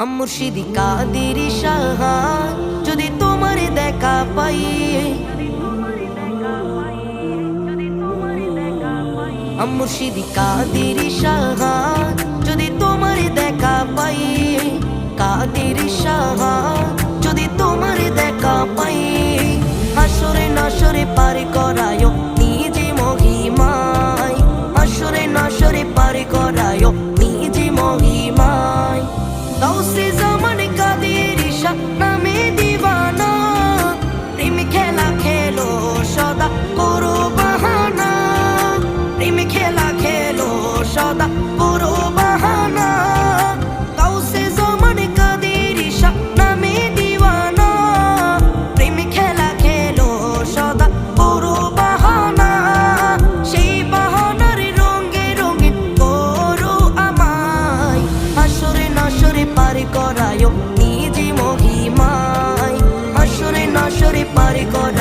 মুর্শিদি কাদের সাহার যদি তোমার দেখা পাই, মুর্শিদি কাদের সাহার যদি তোমার দেখা পাই, কাদের সাহার যদি তোমার দেখা পাই, হাসরে নাসরে পার করায় নিজে মহিমায়, হাসরে নাসরে পার করায় নিজে মহিমায়। গাউসে জামান কাদের শাহ নামে দিওয়ানা, প্রেম খেলা খেলো সদা করো বাহানা, প্রেম খেলা খেলো সদা করো বাহানা। গাউসে জামান কাদের শাহ নামে দিওয়ানা, প্রেম খেলা খেলো সদা করো বাহানা। সেই বাহানার রঙে রঙিন করো আমায়, হাসরে নাসরে পার করায় নিজে মহিমায়, হাসরে নাসরে পার করায়